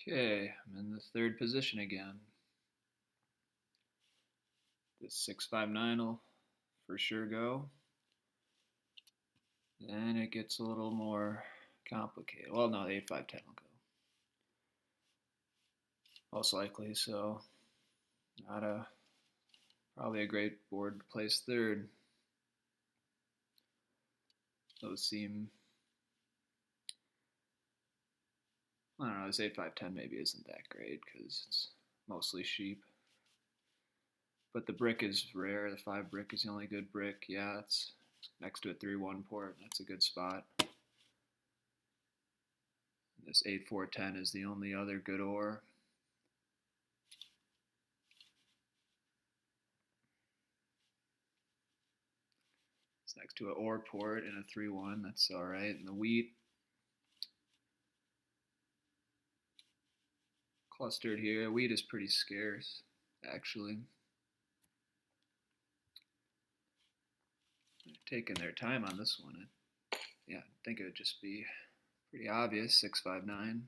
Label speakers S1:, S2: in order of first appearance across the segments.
S1: Okay, I'm in the third position again. This 659 will for sure go. Then it gets a little more complicated. Well, no, the 8-5-10 will go. Most likely, so not a probably a great board to place third. Those seem, I don't know, this 8-5-10 maybe isn't that great because it's mostly sheep. But the brick is rare. The 5 brick is the only good brick. Yeah, it's next to a 3-1 port. That's a good spot. This 8-4-10 is the only other good ore. It's next to an ore port and a 3-1. That's all right. And the wheat clustered here. Wheat is pretty scarce, actually. They're taking their time on this one. Yeah, I think it would just be pretty obvious. 6-5-9.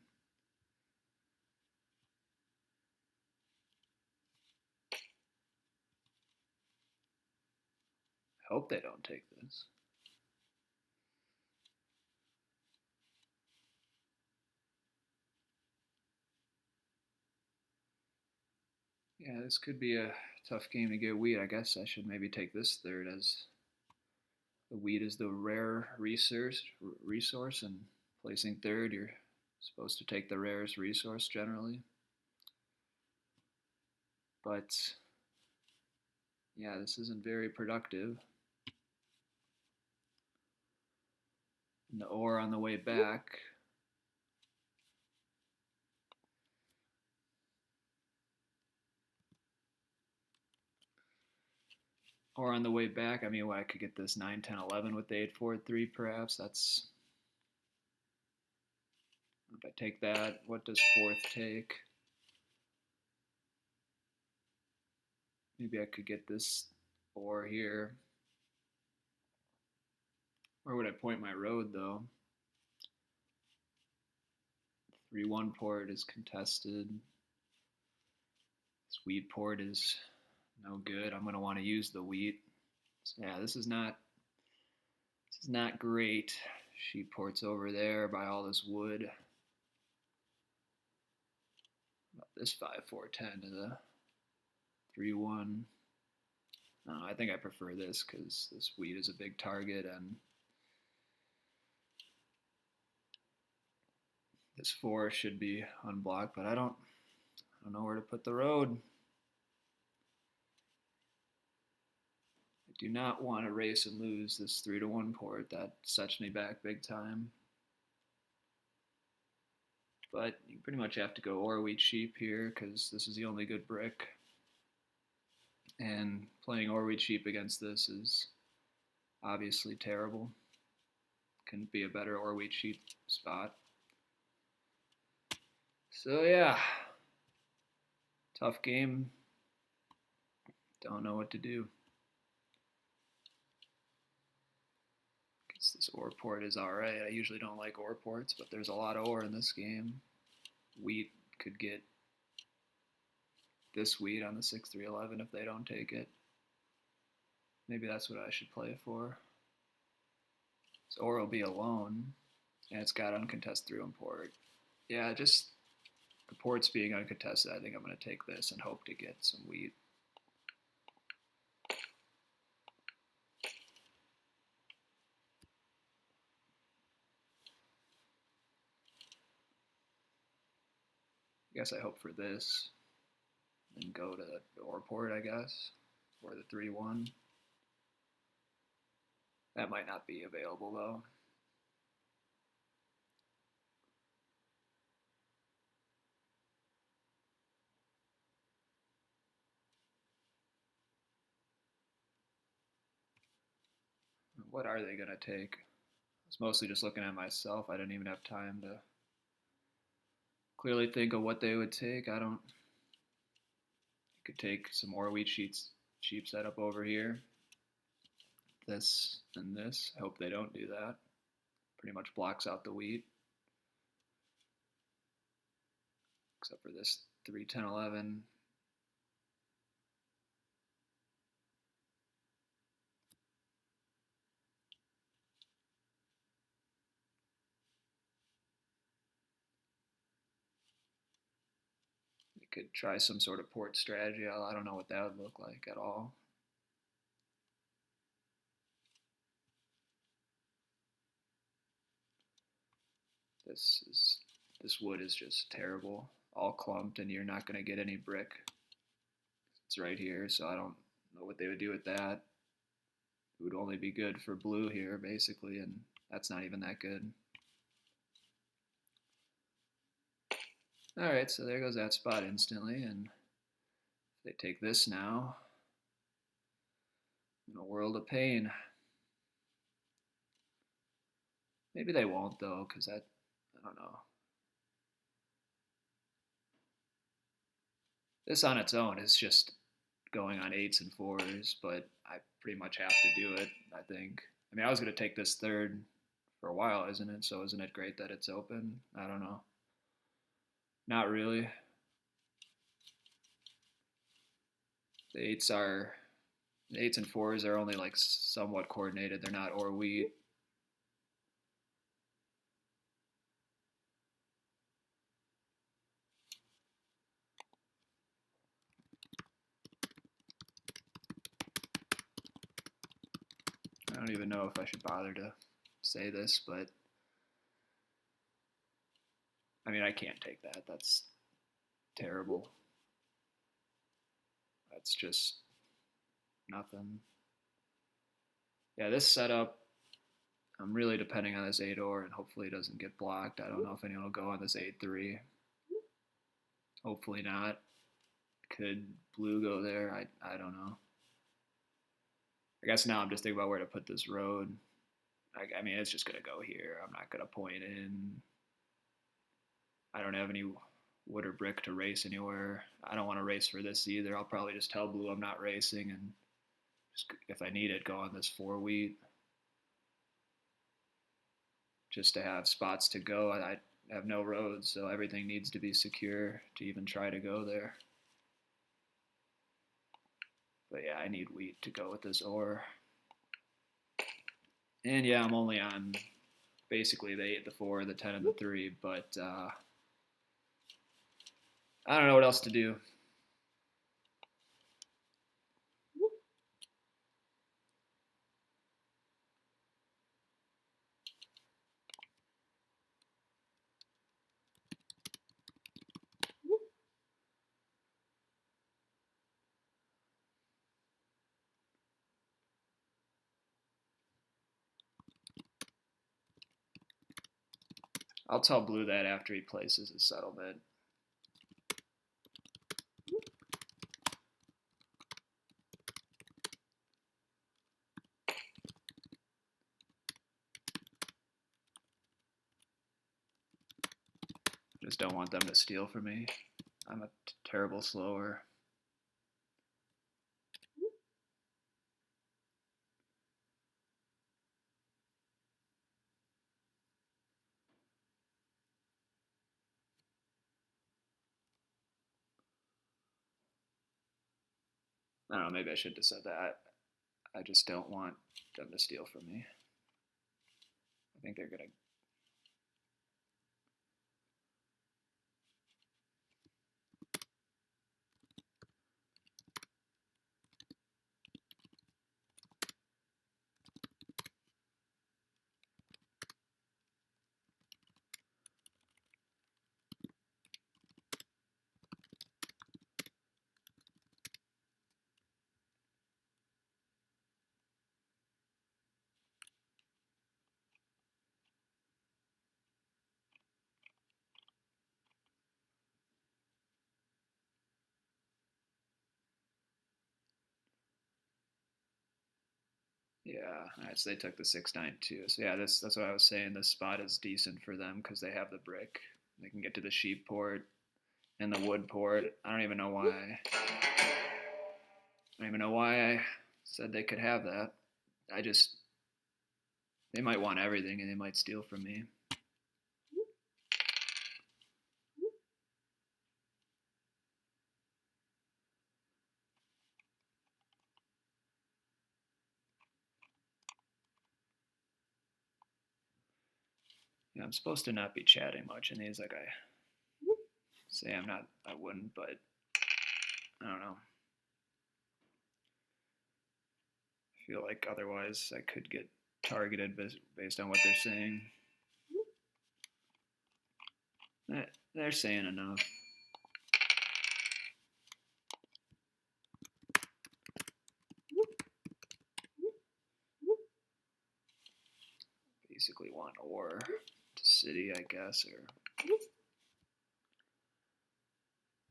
S1: I hope they don't take this. Yeah, this could be a tough game to get wheat. I guess I should maybe take this third, as the wheat is the rare resource, and placing third, you're supposed to take the rarest resource generally. But yeah, this isn't very productive. And the ore on the way back. Or on the way back, I mean, well, I could get this 9, 10, 11 with the 8-4-3 perhaps. That's, if I take that, what does fourth take? Maybe I could get this ore here. Where would I point my road, though? 3-1 port is contested. This wheat port is no good. I'm going to want to use the wheat. So yeah, this is not great. Sheep port's over there by all this wood. About this 5-4-10 to the 3-1. No, I think I prefer this because this wheat is a big target, and this 4 should be unblocked, but I don't know where to put the road. I do not want to race and lose this 3-1 port. That sets me back big time. But you pretty much have to go ore wheat sheep here because this is the only good brick. And playing ore wheat sheep against this is obviously terrible. Couldn't be a better ore wheat sheep spot. So yeah, tough game. Don't know what to do. Guess this ore port is alright. I usually don't like ore ports, but there's a lot of ore in this game. Wheat could get this wheat on the 6-3-11 if they don't take it. Maybe that's what I should play for. So ore will be alone, and it's got uncontested 3-1 port. Yeah, just the ports being uncontested, I think I'm going to take this and hope to get some wheat. I guess I hope for this, then go to the ore port, I guess, or the 3-1. That might not be available, though. What are they going to take? I was mostly just looking at myself. I didn't even have time to clearly think of what they would take. I don't. You could take some more wheat sheep setup over here. This and this. I hope they don't do that. Pretty much blocks out the wheat. except for this 3, 10, 11. You could try some sort of port strategy. I don't know what that would look like at all. This wood is just terrible, all clumped, and you're not going to get any brick. It's right here, so I don't know what they would do with that. It would only be good for blue here, basically, and that's not even that good. Alright, so there goes that spot instantly, and if they take this now, in a world of pain. Maybe they won't, though, because that, I don't know. This on its own is just going on 8s and 4s, but I pretty much have to do it, I think. I mean, I was going to take this third for a while, isn't it? So isn't it great that it's open? I don't know. Not really. The 8s and 4s are only like somewhat coordinated. They're not or wheat. I don't even know if I should bother to say this, but I mean, I can't take that. That's terrible. That's just nothing. Yeah, this setup, I'm really depending on this 8-or, and hopefully it doesn't get blocked. I don't know if anyone will go on this 8-3. Hopefully not. Could blue go there? I don't know. I guess now I'm just thinking about where to put this road. I mean, it's just going to go here. I'm not going to point in. I don't have any wood or brick to race anywhere. I don't want to race for this either. I'll probably just tell blue I'm not racing, and just, if I need it, go on this 4 wheat just to have spots to go. I have no roads, so everything needs to be secure to even try to go there. But yeah, I need wheat to go with this ore. And yeah, I'm only on basically the 8, the 4, the 10, and the 3, but I don't know what else to do. I'll tell blue that after he places his settlement. Just don't want them to steal from me. I'm a terrible slower. I don't know, maybe I shouldn't have said that. I just don't want them to steal from me. I think they're going to. Yeah, alright, so they took the 6-9 too. So yeah, that's what I was saying. This spot is decent for them because they have the brick. They can get to the sheep port and the wood port. I don't even know why. I don't even know why I said they could have that. I just, they might want everything and they might steal from me. Yeah, I'm supposed to not be chatting much in these, like I say I'm not, I wouldn't, but I don't know. I feel like otherwise I could get targeted based on what they're saying. They're saying enough. Basically want ore to city, I guess, or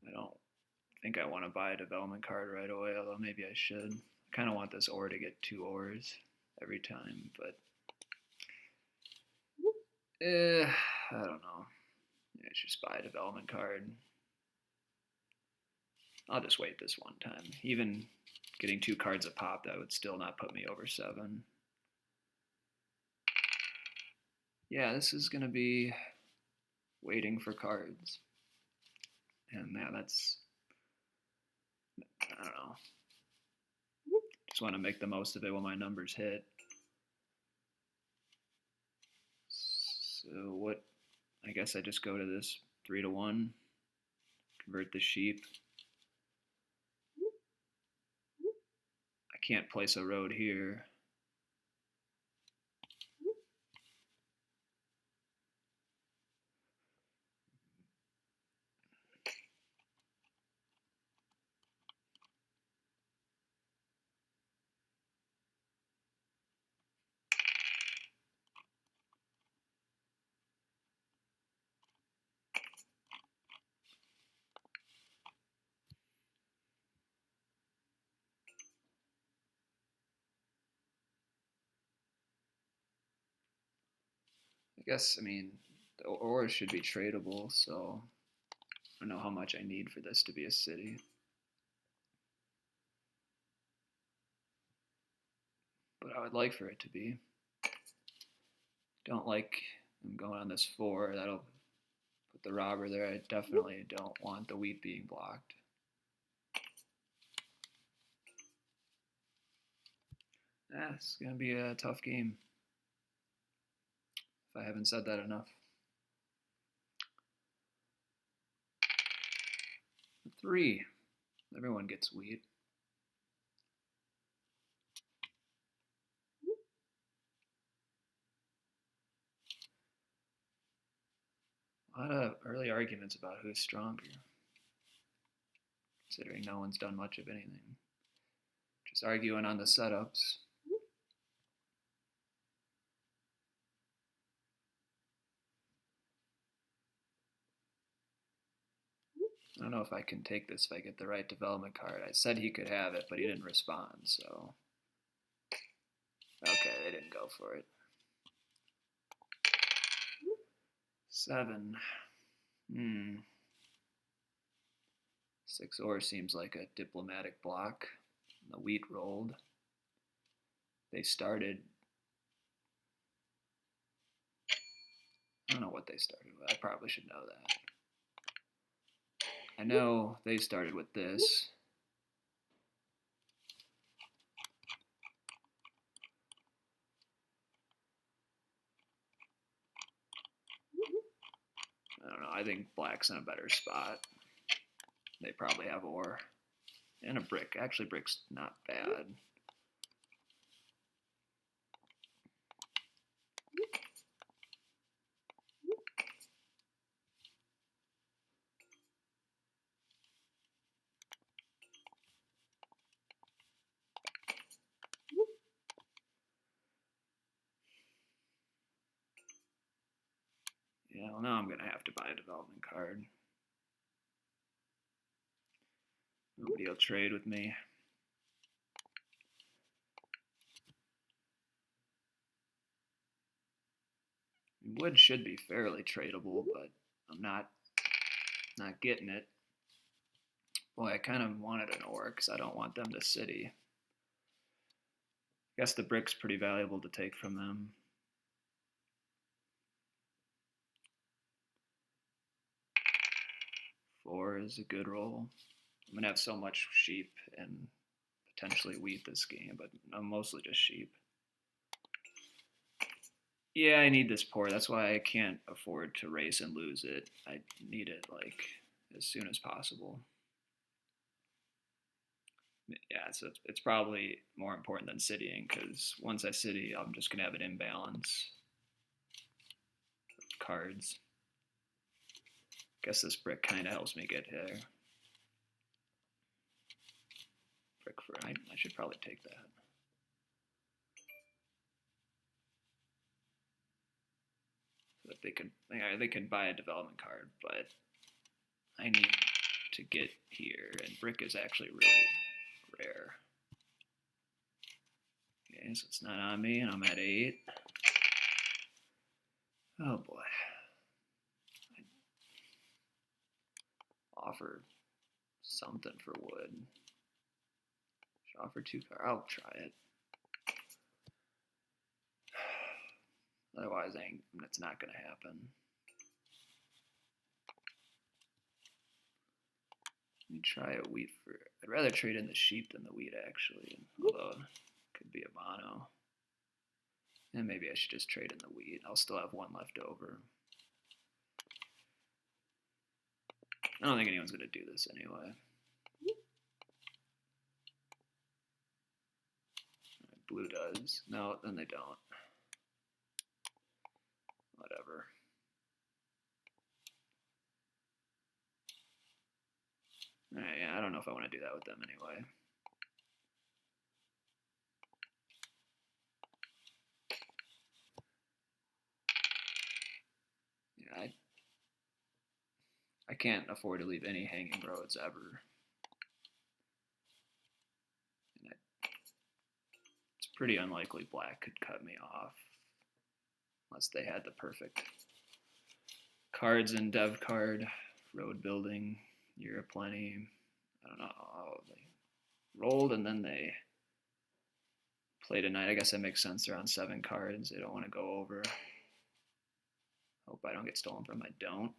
S1: I don't think I want to buy a development card right away, although maybe I should. I kind of want this ore to get 2 ores every time, but I don't know. Yeah, I should just buy a development card. I'll just wait this one time. Even getting 2 cards a pop, that would still not put me over 7. Yeah, this is going to be waiting for cards. And yeah, that's, I don't know. Just want to make the most of it when my numbers hit. So what, I guess I just go to this 3-1, convert the sheep. I can't place a road here. I guess, I mean, the ores should be tradable, so I don't know how much I need for this to be a city. But I would like for it to be. Don't like them going on this 4. That'll put the robber there. I definitely don't want the wheat being blocked. Yeah, it's going to be a tough game. If I haven't said that enough. 3. Everyone gets wheat. A lot of early arguments about who's stronger, considering no one's done much of anything. Just arguing on the setups. I don't know if I can take this if I get the right development card. I said he could have it, but he didn't respond, so. Okay, they didn't go for it. 7. 6 ore seems like a diplomatic block. The wheat rolled. They started. I don't know what they started with. I probably should know that. I know they started with this. I don't know. I think black's in a better spot. They probably have ore. And a brick. Actually, brick's not bad. Yeah, well, now I'm going to have to buy a development card. Nobody will trade with me. Wood should be fairly tradable, but I'm not getting it. Boy, I kind of wanted an ore because I don't want them to city. I guess the brick's pretty valuable to take from them. 4 is a good roll. I'm going to have so much sheep and potentially wheat this game, but I'm mostly just sheep. Yeah, I need this port. That's why I can't afford to race and lose it. I need it like as soon as possible. Yeah, it's probably more important than citying because once I city, I'm just gonna have an imbalance of cards. Guess this brick kind of helps me get there. Brick for I should probably take that. So that they could buy a development card, but I need to get here, and brick is actually really rare. Okay, so it's not on me, and I'm at 8. Oh boy. Offer something for wood. Should offer 2 cards. I'll try it. Otherwise, it's not going to happen. Let me try a wheat for. I'd rather trade in the sheep than the wheat, actually. Although it could be a mono. And maybe I should just trade in the wheat. I'll still have 1 left over. I don't think anyone's going to do this anyway. Blue does. No, then they don't. Whatever. Alright, yeah, I don't know if I want to do that with them anyway. Yeah, I can't afford to leave any hanging roads ever. And it's pretty unlikely black could cut me off unless they had the perfect cards in dev card, road building, year of plenty. I don't know. Oh, they rolled and then they played a night. I guess that makes sense. They're on 7 cards. They don't want to go over. Hope I don't get stolen from. I don't.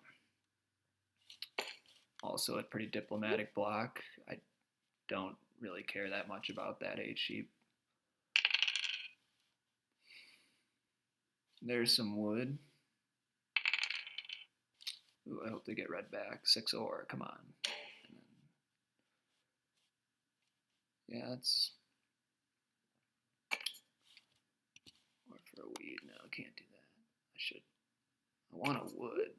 S1: Also a pretty diplomatic block. I don't really care that much about that 8 sheep. There's some wood. Ooh, I hope they get red back. 6 ore, come on. Yeah, it's or for a weed. No, can't do that. I want a wood.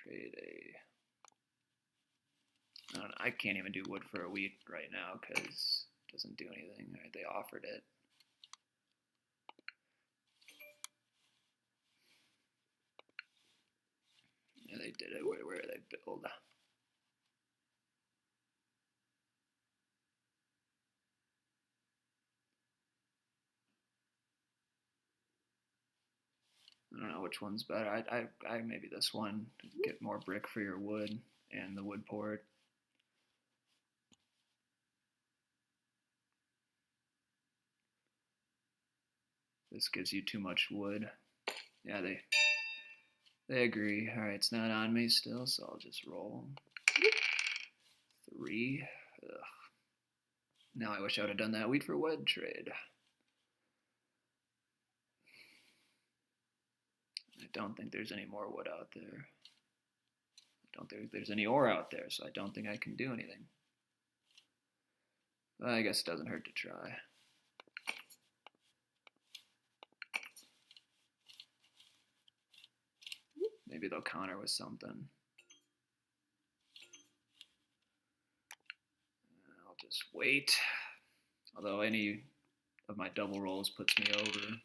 S1: Trade a. I don't know. I can't even do wood for a wheat right now because it doesn't do anything. Right, they offered it. Yeah, they did it. Where they build? I don't know which one's better. I maybe this one. Get more brick for your wood and the wood port. This gives you too much wood. Yeah, they agree. All right, it's not on me still, so I'll just roll. 3. Ugh. Now I wish I would have done that wheat for wood trade. I don't think there's any more wood out there. I don't think there's any ore out there, so I don't think I can do anything. But I guess it doesn't hurt to try. Maybe they'll counter with something. I'll just wait. Although any of my double rolls puts me over.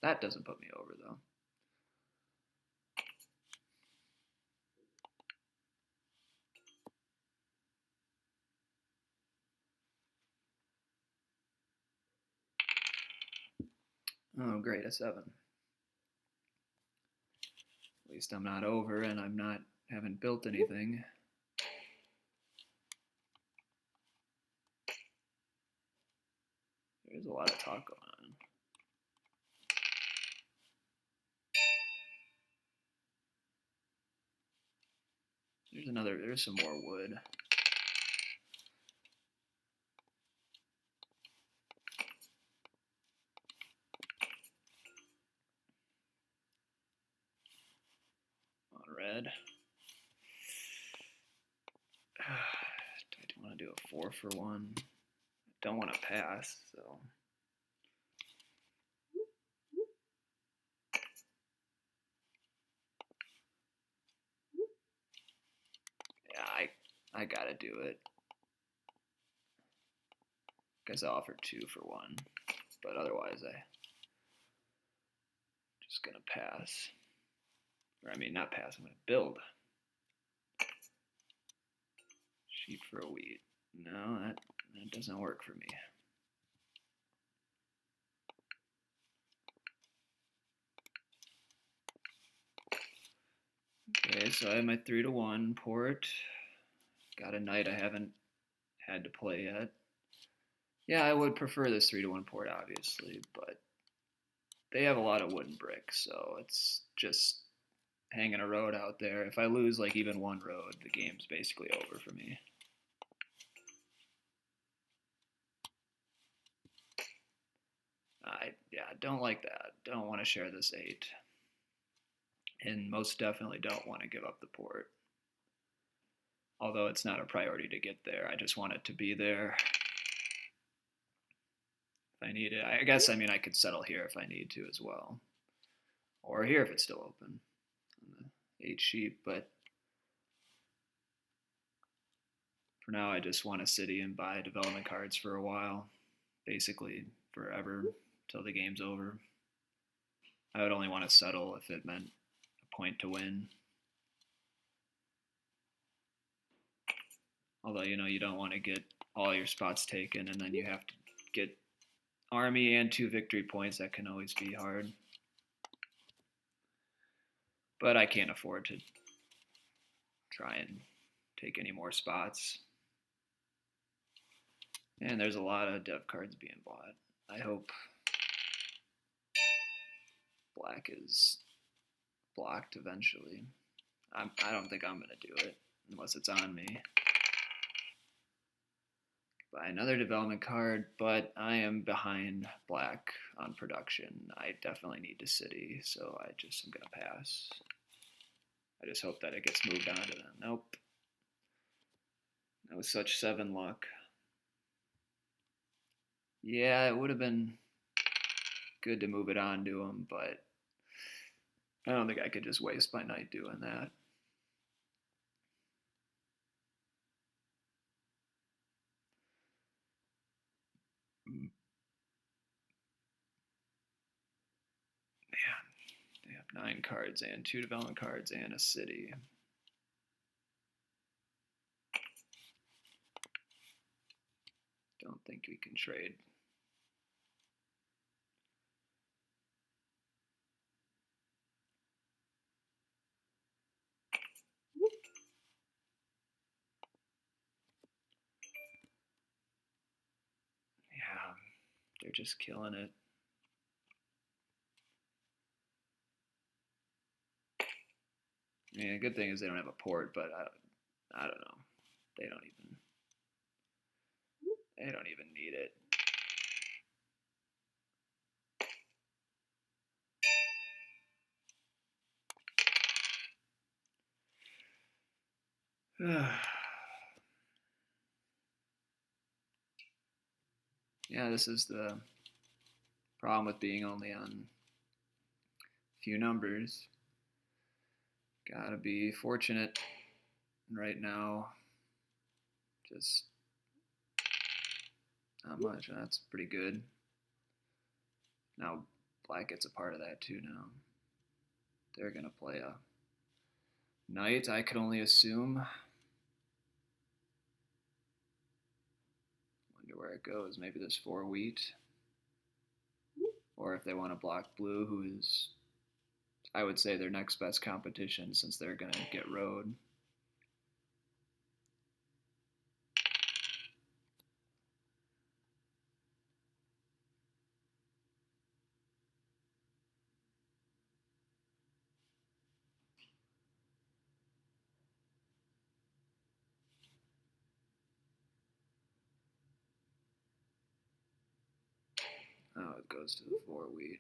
S1: That doesn't put me over, though. Oh, great, a 7. At least I'm not over and haven't built anything. There's a lot of talk going on. There's some more wood. 4 for 1. Don't want to pass, so. Yeah, I gotta do it. Guess I offered 2 for 1, but otherwise I just gonna pass. Or I mean, not pass. I'm gonna build. Sheep for a wheat. No, that doesn't work for me. Okay, so I have my 3 to 1 port. Got a knight I haven't had to play yet. Yeah, I would prefer this 3 to 1 port, obviously, but they have a lot of wooden bricks, so it's just hanging a road out there. If I lose like even one road, the game's basically over for me. I don't like that. Don't want to share this 8. And most definitely don't want to give up the port. Although it's not a priority to get there. I just want it to be there. If I need it. I guess, I mean, I could settle here if I need to as well. Or here if it's still open. On the 8 sheep, but for now I just want a city and buy development cards for a while. Basically forever till the game's over. I would only want to settle if it meant a point to win. Although, you don't want to get all your spots taken and then you have to get army and 2 victory points. That can always be hard. But I can't afford to try and take any more spots. And there's a lot of dev cards being bought. I hope black is blocked eventually. I don't think I'm going to do it unless it's on me. Buy another development card, but I am behind black on production. I definitely need to city, so I'm going to pass. I just hope that it gets moved on to them. Nope. That was such 7 luck. Yeah, it would have been good to move it on to him, but I don't think I could just waste my night doing that. Man, they have 9 cards and 2 development cards and a city. Don't think we can trade. Yeah, they're just killing it. I mean, a good thing is they don't have a port, but I don't know. They don't even need it. Yeah, this is the problem with being only on a few numbers. Gotta be fortunate right now. Just not much. That's pretty good. Now black gets a part of that too now. They're gonna play a knight, I could only assume. Wonder where it goes. Maybe there's 4 wheat. Or if they want to block blue, who is, I would say, their next best competition since they're gonna get road. Oh, it goes to the 4 wheat.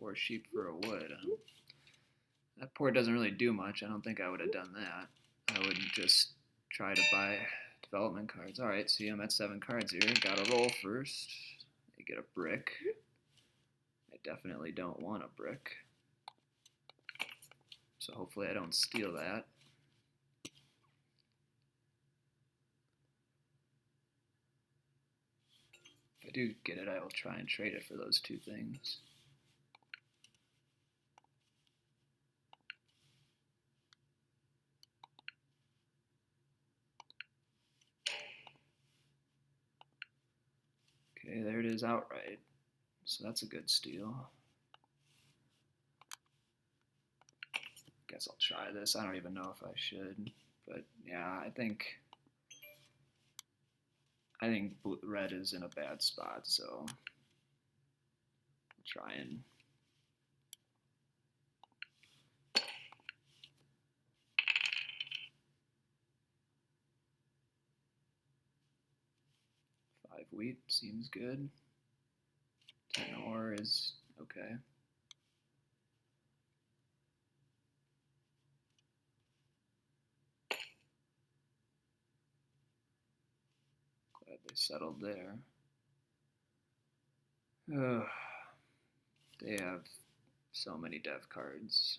S1: 4 sheep for a wood. That port doesn't really do much. I don't think I would have done that. I would just try to buy development cards. Alright, see, I'm at 7 cards here. Gotta roll first. I get a brick. I definitely don't want a brick. So hopefully I don't steal that. If I do get it, I will try and trade it for those 2 things. Okay, there it is outright. So that's a good steal. Guess I'll try this. I don't even know if I should, but yeah, I think red is in a bad spot, so I'll try and wheat seems good. 10 ore is okay. Glad they settled there. Ugh. They have so many dev cards.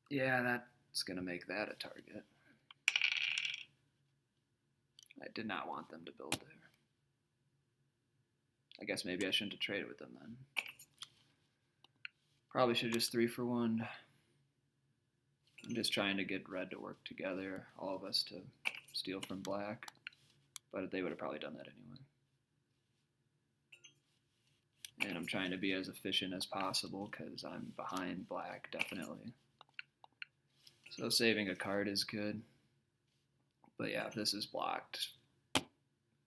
S1: Yeah, that's gonna make that a target. I did not want them to build there. I guess maybe I shouldn't have traded with them then. Probably should have just 3 for 1. I'm just trying to get red to work together, all of us to steal from black, but they would have probably done that anyway. And I'm trying to be as efficient as possible because I'm behind black, definitely. So saving a card is good. But yeah, if this is blocked,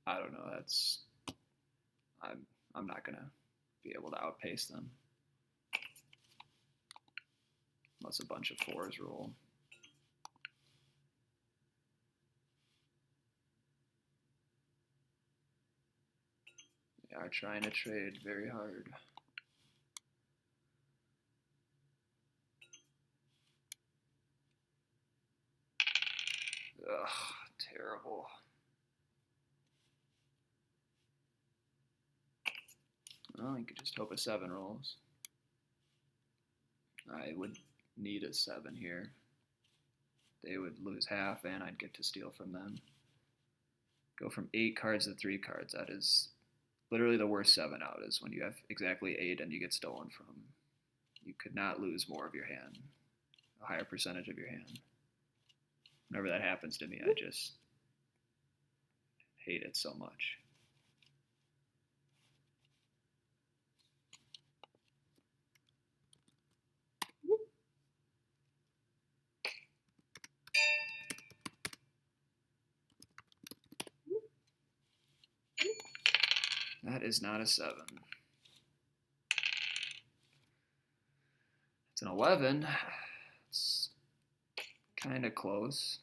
S1: I don't know, I'm not gonna be able to outpace them. Unless a bunch of 4s roll. They are trying to trade very hard. Ugh, terrible. Well, you could just hope a 7 rolls. I would need a 7 here. They would lose half, and I'd get to steal from them. Go from 8 cards to 3 cards. That is literally the worst 7 out, is when you have exactly 8 and you get stolen from. You could not lose more of your hand, a higher percentage of your hand. Whenever that happens to me, I just hate it so much. That is not a 7. It's an 11. It's kind of close.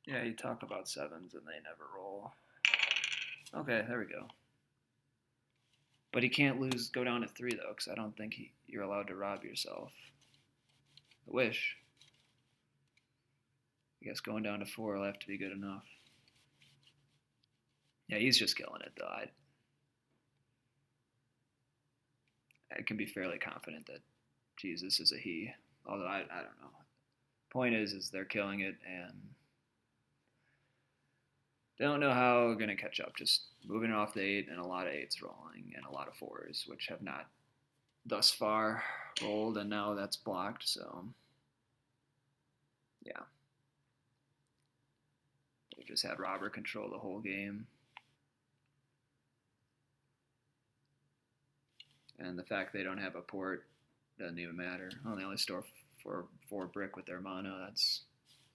S1: Yeah, you talk about sevens and they never roll. Okay, there we go. But he can't go down to 3 though, because I don't think you're allowed to rob yourself. I wish. I guess going down to 4 will have to be good enough. Yeah, he's just killing it though. I can be fairly confident that Jesus is a he. Although I don't know. Point is they're killing it and they don't know how we're gonna catch up. Just moving off the 8 and a lot of 8s rolling and a lot of 4s, which have not thus far rolled, and now that's blocked. So yeah, they just had Robert control the whole game. And the fact they don't have a port doesn't even matter. Oh, they only store for 4 brick with their mono. That's,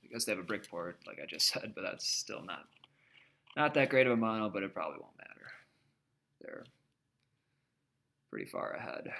S1: I guess they have a brick port, like I just said, but that's still not that great of a mono. But it probably won't matter. They're pretty far ahead.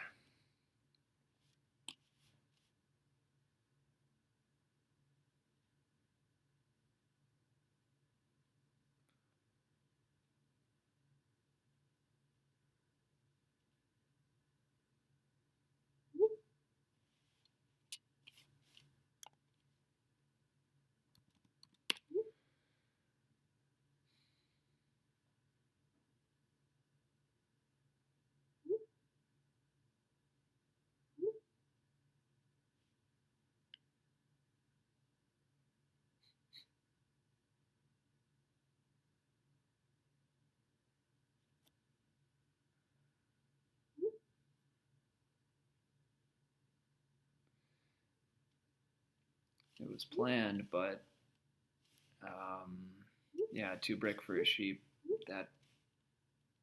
S1: It was planned, but um, yeah, 2 brick for a sheep. That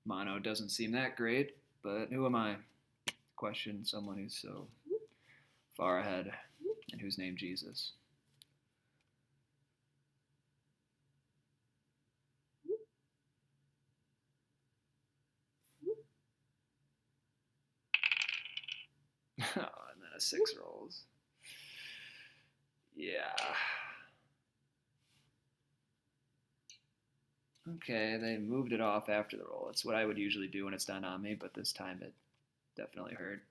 S1: mono doesn't seem that great. But who am I to question someone who's so far ahead and who's named Jesus? And then a 6 rolls. Yeah. Okay, they moved it off after the roll. It's what I would usually do when it's done on me, but this time it definitely hurt.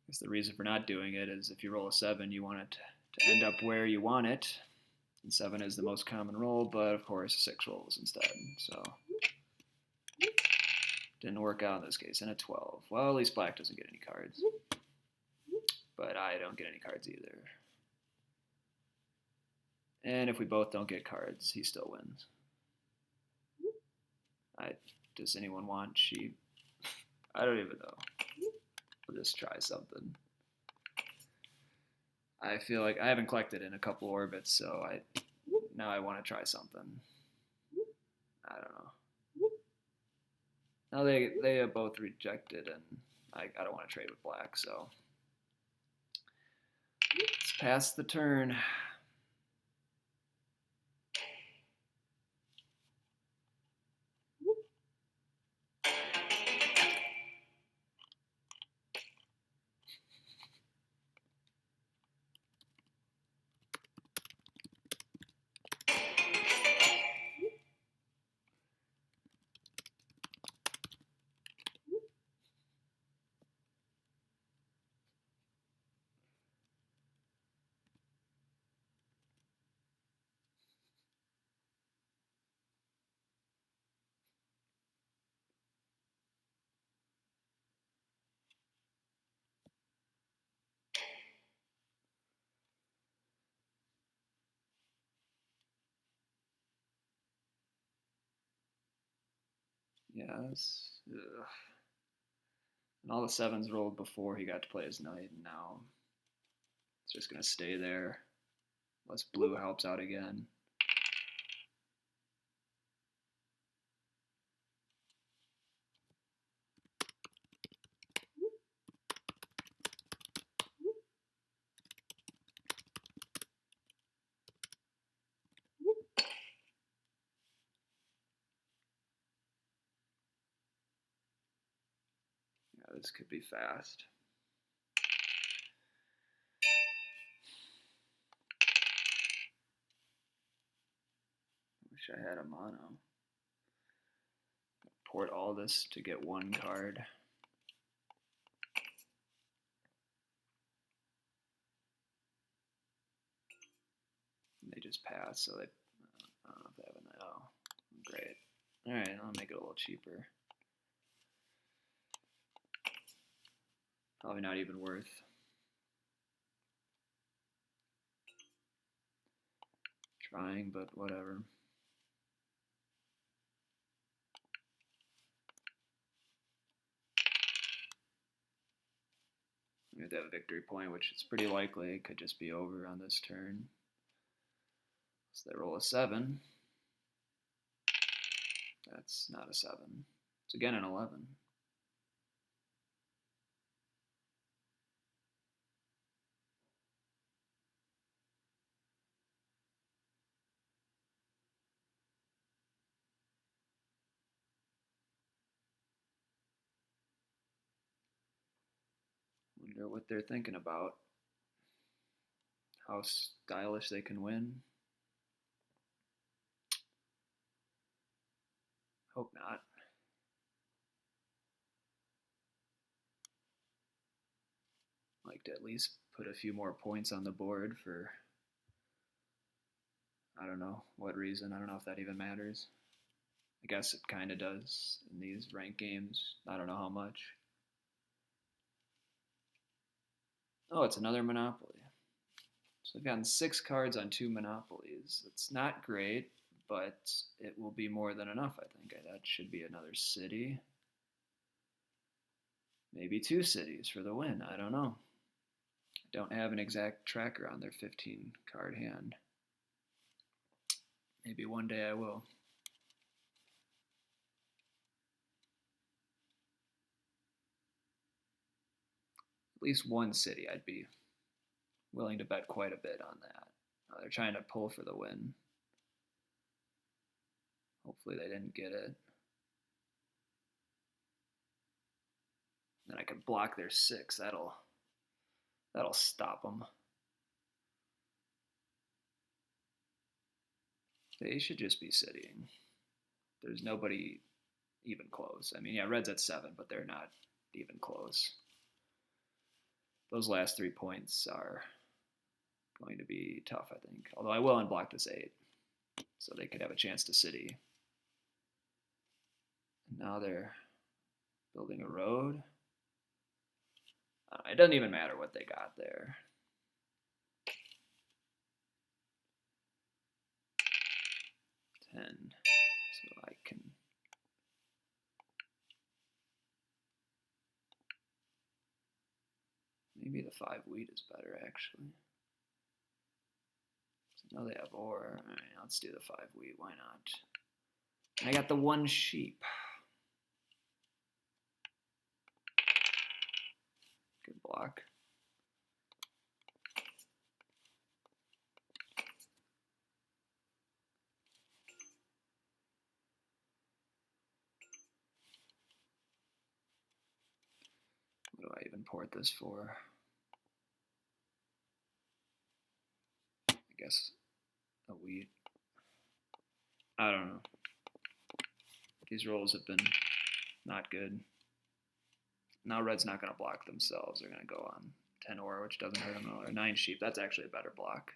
S1: I guess the reason for not doing it is if you roll a 7, you want it to end up where you want it. And 7 is the most common roll, but of course 6 rolls instead. So didn't work out in this case. And a 12. Well, at least black doesn't get any cards. But I don't get any cards either. And if we both don't get cards, he still wins. Does anyone want sheep? I don't even know. We'll just try something. I feel like I haven't collected in a couple orbits, so now I want to try something. I don't know. No, they have both rejected, and I don't want to trade with black, so let's pass the turn. Yes. Ugh. And all the 7s rolled before he got to play his knight, and now it's just going to stay there unless blue helps out again. Yeah, this could be fast. Wish I had a mono. Port all this to get one card. And they just pass, so they, I don't know if they have a, oh, great. Alright, I'll make it a little cheaper. Probably not even worth. Trying, but whatever. We have to have a victory point, which is pretty likely. It could just be over on this turn. So they roll a 7. That's not a 7. It's again an 11. Wonder what they're thinking about. How stylish they can win. Hope not. Like to at least put a few more points on the board for, I don't know what reason. I don't know if that even matters. I guess it kind of does in these ranked games. I don't know how much. Oh, it's another Monopoly. So I've gotten 6 cards on 2 Monopolies. It's not great, but it will be more than enough, I think. That should be another city. Maybe 2 cities for the win. I don't know. I don't have an exact tracker on their 15 card hand. Maybe one day I will. At least one city I'd be willing to bet quite a bit on that. They're trying to pull for the win. Hopefully they didn't get it. Then I can block their 6. That'll stop them. They should just be citying. There's nobody even close. I mean, yeah, red's at 7, but they're not even close. Those last 3 points are going to be tough, I think. Although I will unblock this 8, so they could have a chance to city. And now they're building a road. It doesn't even matter what they got there. So I can maybe the 5 wheat is better actually. So now they have ore. All right, let's do the 5 wheat. Why not? And I got the 1 sheep. Good block. What do I even port this for? I guess a wheat. I don't know. These rolls have been not good. Now red's not going to block themselves. They're going to go on 10 ore, which doesn't hurt them at all. Or 9 sheep. That's actually a better block.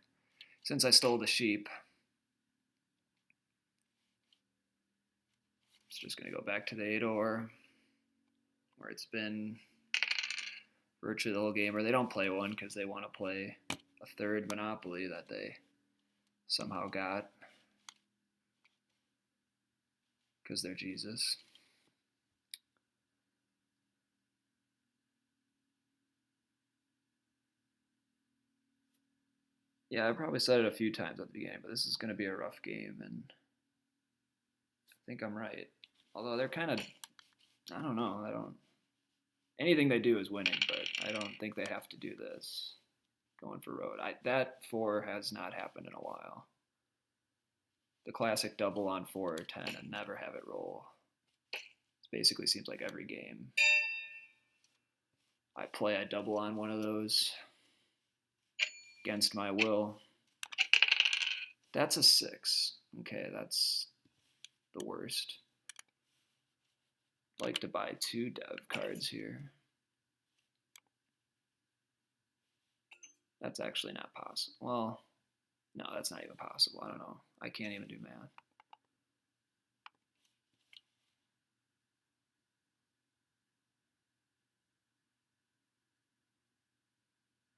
S1: Since I stole the sheep, it's just going to go back to the 8 ore, where it's been virtually the whole game. Or they don't play one because they want to play a 3rd Monopoly that they somehow got because they're Jesus. Yeah, I probably said it a few times at the beginning, but this is going to be a rough game, and I think I'm right. Although they're kind of, I don't know, anything they do is winning, but I don't think they have to do this. Going for road. That 4 has not happened in a while. The classic double on 4 or 10 and never have it roll. It basically seems like every game I double on one of those against my will. That's a 6. Okay, that's the worst. I'd like to buy 2 dev cards here. That's actually not possible. Well, no, that's not even possible. I don't know. I can't even do math.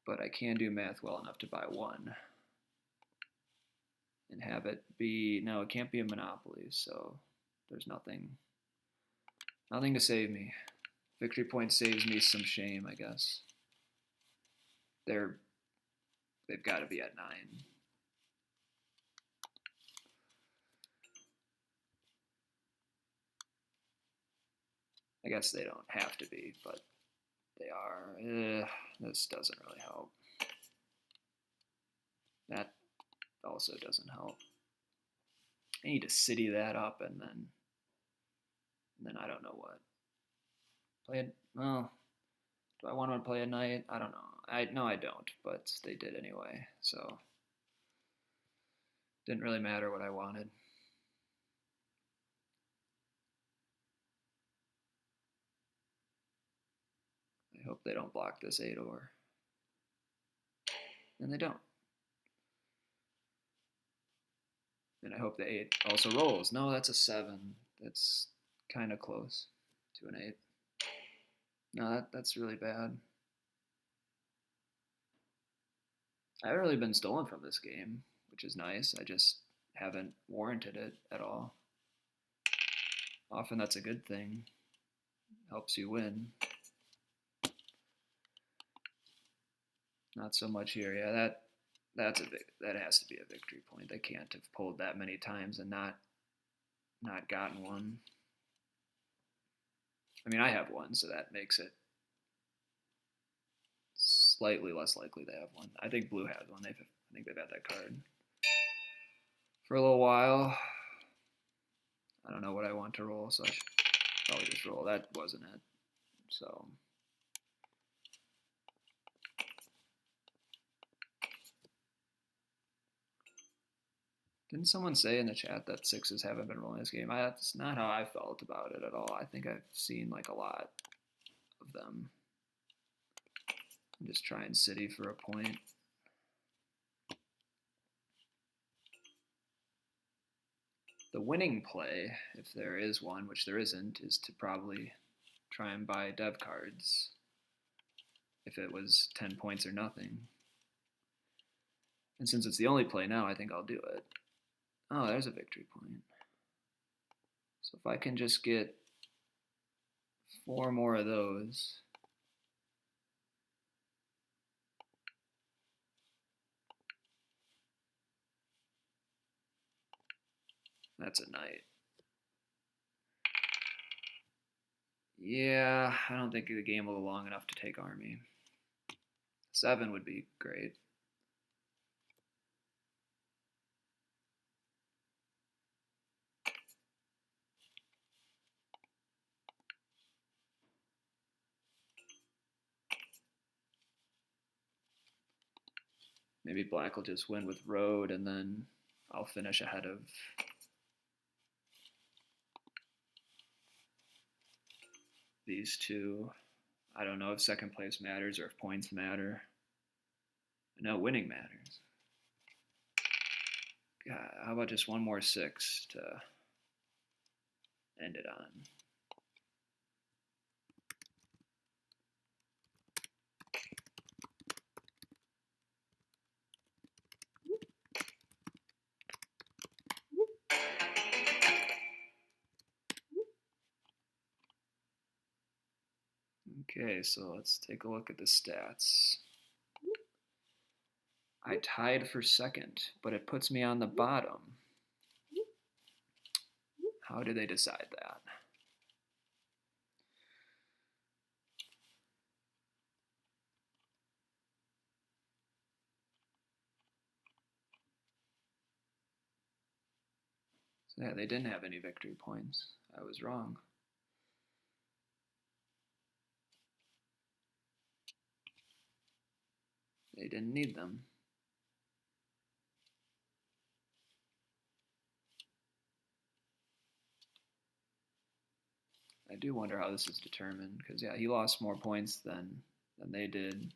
S1: But I can do math well enough to buy 1 and have it be, no, it can't be a monopoly, so there's nothing to save me. Victory point saves me some shame, I guess. They've got to be at 9. I guess they don't have to be, but they are. This doesn't really help. That also doesn't help. I need to city that up and then I don't know what. Play it. Well, do I want to play a knight? I don't know. No, I don't. But they did anyway, so didn't really matter what I wanted. I hope they don't block this 8-or. And they don't. And I hope the 8 also rolls. No, that's a 7. That's kind of close to an 8. No, that's really bad. I haven't really been stolen from this game, which is nice. I just haven't warranted it at all. Often that's a good thing. Helps you win. Not so much here. Yeah, that has to be a victory point. They can't have pulled that many times and not gotten one. I mean, I have one, so that makes it slightly less likely they have one. I think blue has one. I think they've had that card for a little while. I don't know what I want to roll, so I should probably just roll. That wasn't it. So didn't someone say in the chat that 6s haven't been rolling this game? That's not how I felt about it at all. I think I've seen like a lot of them. I'm just trying city for a point. The winning play, if there is one, which there isn't, is to probably try and buy dev cards if it was 10 points or nothing. And since it's the only play now, I think I'll do it. Oh, there's a victory point. So if I can just get 4 more of those. That's a knight. Yeah, I don't think the game will be long enough to take army. 7 would be great. Maybe black will just win with road, and then I'll finish ahead of these two. I don't know if second place matters or if points matter. No, winning matters. God, how about just one more 6 to end it on? Okay, so let's take a look at the stats. I tied for second, but it puts me on the bottom. How do they decide that? So yeah, they didn't have any victory points. I was wrong. They didn't need them. I do wonder how this is determined because yeah, he lost more points than they did.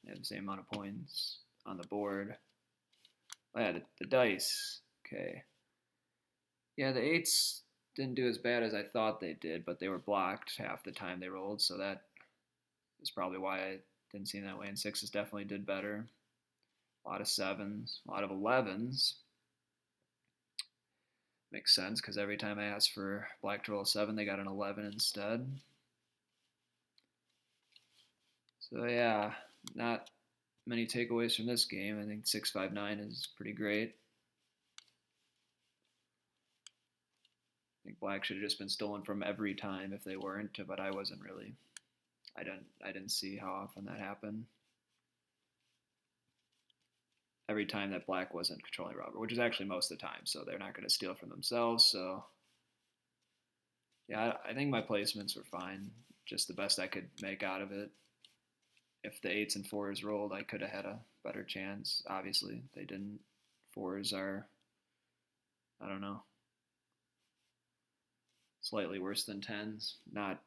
S1: They had the same amount of points on the board. Oh yeah, the dice. Okay. Yeah, the eights didn't do as bad as I thought they did, but they were blocked half the time they rolled, so that is probably why I didn't see them that way. And sixes definitely did better. A lot of sevens, a lot of 11s. Makes sense because every time I asked for black to roll a 7, they got an 11 instead. So yeah, not many takeaways from this game. I think 659 is pretty great. I think black should have just been stolen from every time if they weren't, but I wasn't really. I didn't see how often that happened. Every time that black wasn't controlling rubber, which is actually most of the time, so they're not going to steal from themselves. So yeah, I think my placements were fine, just the best I could make out of it. If the eights and fours rolled, I could have had a better chance. Obviously, they didn't. Fours are, I don't know, slightly worse than tens. Not,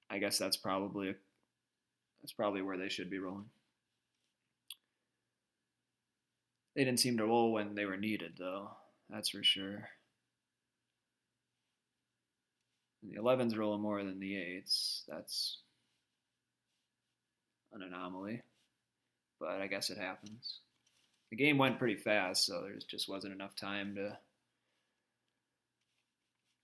S1: I guess that's probably where they should be rolling. They didn't seem to roll when they were needed, though. That's for sure. The 11s rolling more than the 8s. That's an anomaly, but I guess it happens. The game went pretty fast, so there just wasn't enough time to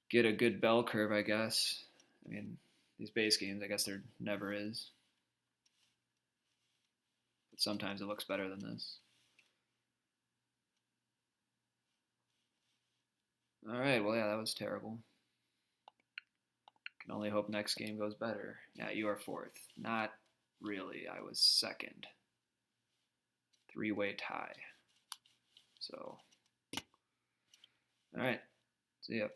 S1: get a good bell curve, I guess. I mean, these base games, I guess there never is. But sometimes it looks better than this. All right, well, yeah, that was terrible. Can only hope next game goes better. Yeah, you are fourth. Not really. I was second. Three-way tie. So, all right. See ya.